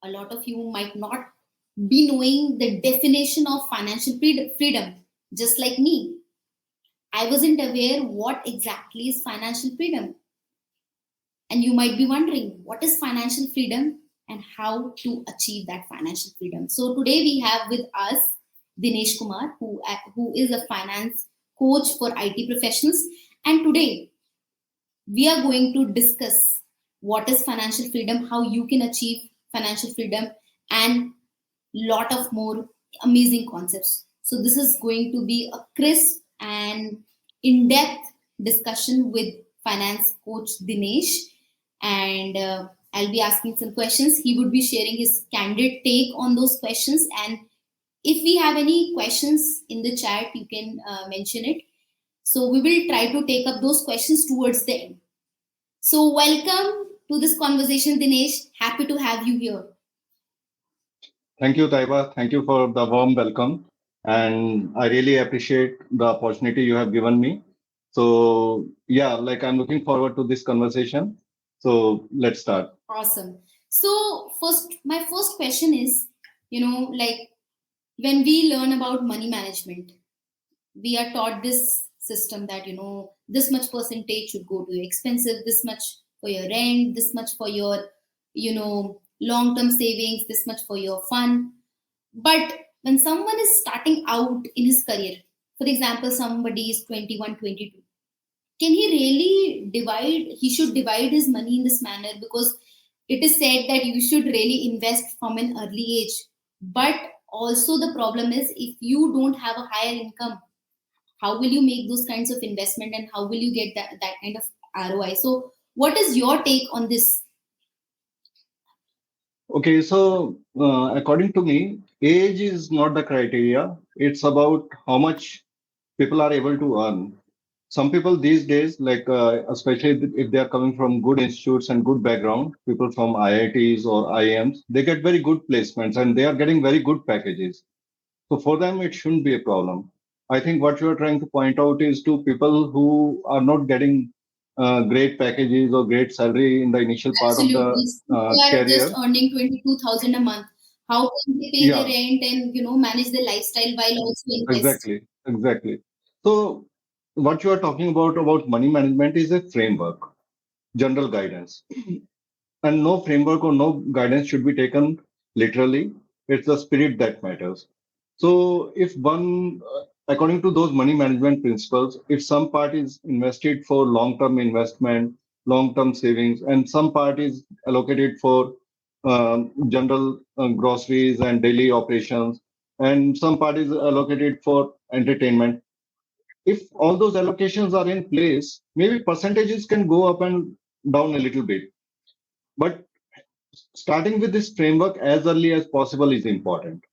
a lot of you might not be knowing the definition of financial freedom, just like me. I wasn't aware what exactly is financial freedom. And you might be wondering, what is financial freedom and how to achieve that financial freedom? So today we have with us Dinesh Kumar, who is a finance coach for IT professionals. And today we are going to discuss what is financial freedom, how you can achieve financial freedom, and lot of more amazing concepts. So this is going to be a crisp and in-depth discussion with finance coach Dinesh, and I'll be asking some questions. He would be sharing his candid take on those questions, and if we have any questions in the chat, you can mention it. So we will try to take up those questions towards the end. So welcome to this conversation, Dinesh. Happy to have you here. Thank you, Taiba. Thank you for the warm welcome. And I really appreciate the opportunity you have given me. So, yeah, like I'm looking forward to this conversation. So, let's start. Awesome. So, my first question is, like when we learn about money management, we are taught this system that, this much percentage should go to your expenses, this much for your rent, this much for your, long-term savings, this much for your fun. But when someone is starting out in his career, for example, somebody is 21, 22, can he really he should divide his money in this manner? Because it is said that you should really invest from an early age. But also the problem is, if you don't have a higher income, how will you make those kinds of investment and how will you get that kind of ROI? So what is your take on this? Okay, so according to me, age is not the criteria. It's about how much people are able to earn. Some people these days, like especially if they are coming from good institutes and good background, people from IITs or IIMs, they get very good placements and they are getting very good packages. So for them, it shouldn't be a problem. I think what you are trying to point out is to people who are not getting great packages or great salary in the initial part of the Absolutely. They are just career. earning 22,000 a month. How can they pay the Yeah, rent and manage their lifestyle while also invest? exactly. So what you are talking about money management is a framework, general guidance. And no framework or no guidance should be taken literally. It's the spirit that matters. So, if according to those money management principles, if some part is invested for long term investment, long term savings, and some part is allocated for general groceries and daily operations, and some part is allocated for entertainment, if all those allocations are in place, maybe percentages can go up and down a little bit. But starting with this framework as early as possible is important.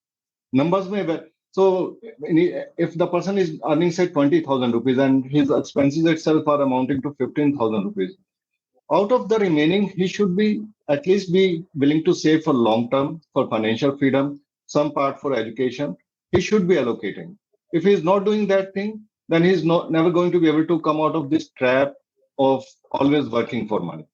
Numbers may vary. So if the person is earning say 20,000 rupees and his expenses itself are amounting to 15,000 rupees, out of the remaining, he should be at least be willing to save for long term, for financial freedom, some part for education. He should be allocating. If he's not doing that thing, then he's not never going to be able to come out of this trap of always working for money.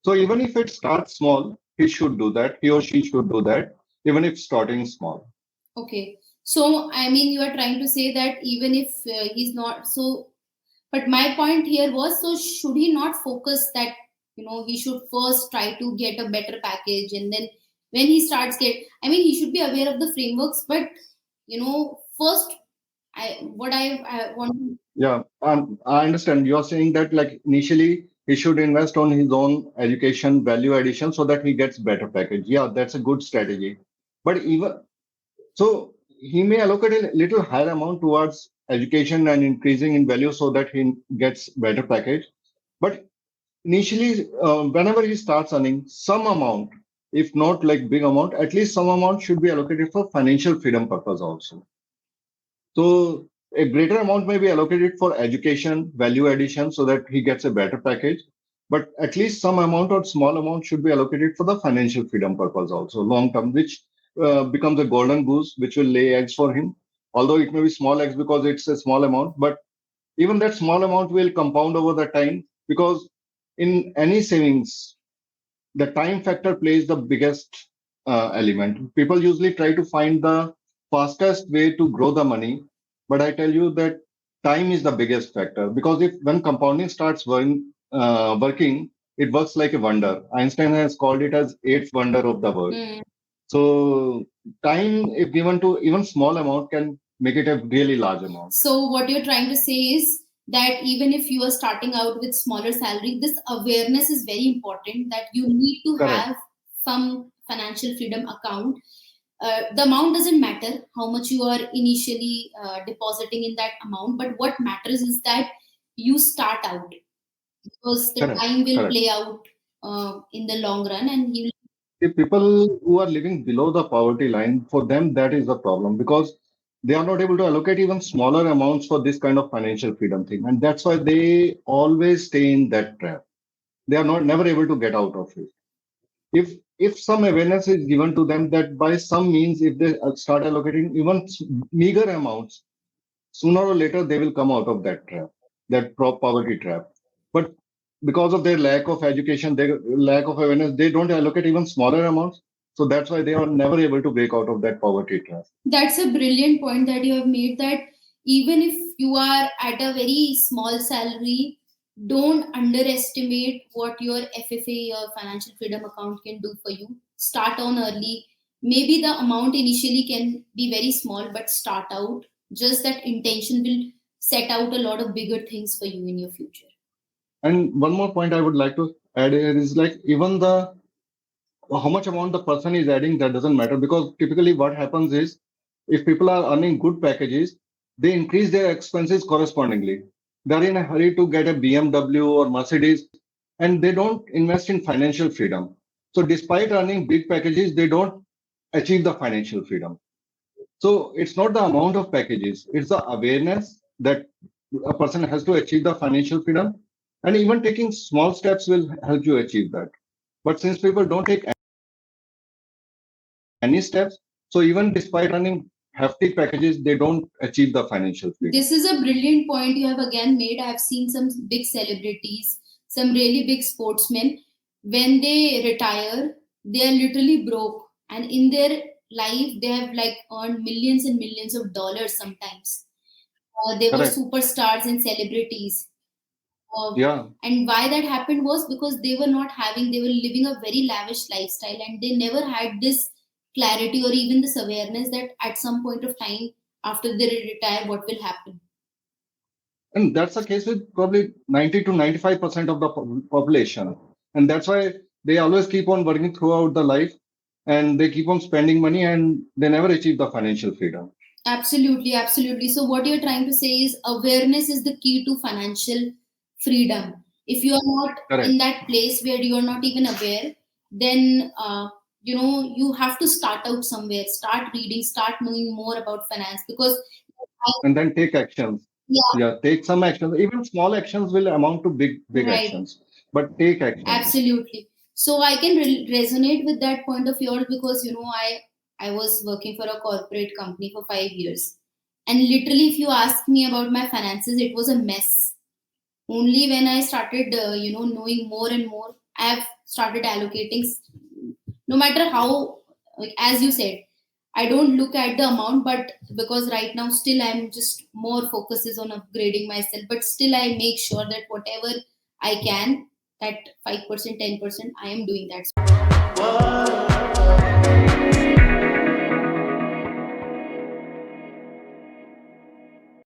So even if it starts small, he should do that. He or she should do that, even if starting small. Okay. So, I mean, you are trying to say that even if he's not so, but my point here was, so should he not focus that, he should first try to get a better package, and then when he starts I mean, he should be aware of the frameworks, but, first, I want. Yeah, I understand. You're saying that like initially he should invest on his own education value addition so that he gets better package. Yeah, that's a good strategy. But even so, he may allocate a little higher amount towards education and increasing in value so that he gets better package. But initially, whenever he starts earning some amount, if not like big amount, at least some amount should be allocated for financial freedom purpose also. So a greater amount may be allocated for education, value addition, so that he gets a better package. But at least some amount or small amount should be allocated for the financial freedom purpose also, long term, which becomes a golden goose, which will lay eggs for him. Although it may be small eggs because it's a small amount, but even that small amount will compound over the time because in any savings, the time factor plays the biggest element. People usually try to find the fastest way to grow the money, but I tell you that time is the biggest factor because if when compounding starts working, it works like a wonder. Einstein has called it as eighth wonder of the world. So time, if given to even small amount, can make it a really large amount. So what you're trying to say is that even if you are starting out with smaller salary, this awareness is very important that you need to Correct. have some financial freedom account. The amount doesn't matter how much you are initially depositing in that amount, but what matters is that you start out because the Correct. time will Correct. play out in the long run, and you. The people who are living below the poverty line, for them, that is the problem because they are not able to allocate even smaller amounts for this kind of financial freedom thing. And that's why they always stay in that trap. They are not never able to get out of it. If some awareness is given to them that by some means, if they start allocating even meager amounts, sooner or later they will come out of that trap, that poverty trap. But because of their lack of education, their lack of awareness, they don't allocate even smaller amounts. So that's why they are never able to break out of that poverty trap. That's a brilliant point that you have made, that even if you are at a very small salary, don't underestimate what your FFA, your financial freedom account, can do for you. Start on early. Maybe the amount initially can be very small, but start out. Just that intention will set out a lot of bigger things for you in your future. And one more point I would like to add here is like even the how much amount the person is adding, that doesn't matter because typically what happens is if people are earning good packages, they increase their expenses correspondingly. They're in a hurry to get a BMW or Mercedes and they don't invest in financial freedom. So despite earning big packages, they don't achieve the financial freedom. So it's not the amount of packages, it's the awareness that a person has to achieve the financial freedom. And even taking small steps will help you achieve that. But since people don't take any steps, so even despite running hefty packages, they don't achieve the financial freedom. This is a brilliant point you have again made. I have seen some big celebrities, some really big sportsmen. When they retire, they are literally broke, and in their life, they have like earned millions and millions of dollars sometimes. They were Correct. superstars and celebrities. Yeah. And why that happened was because they were not having, they were living a very lavish lifestyle, and they never had this clarity or even this awareness that at some point of time after they retire, what will happen. And that's the case with probably 90 to 95% of the population. And that's why they always keep on working throughout the life and they keep on spending money and they never achieve the financial freedom. Absolutely, absolutely. So, what you're trying to say is awareness is the key to financial freedom. If you are not Correct. in that place where you are not even aware, then you have to start out somewhere. Start reading, start knowing more about finance because. And then take actions. Yeah, Yeah, take some actions. Even small actions will amount to big right. actions. But take actions. Absolutely. So I can resonate with that point of yours because I was working for a corporate company for 5 years, and literally, if you ask me about my finances, it was a mess. Only when I started, knowing more and more, I have started allocating. No matter how, like, as you said, I don't look at the amount, but because right now still I'm just more focuses on upgrading myself, but still I make sure that whatever I can, that 5%, 10%, I am doing that.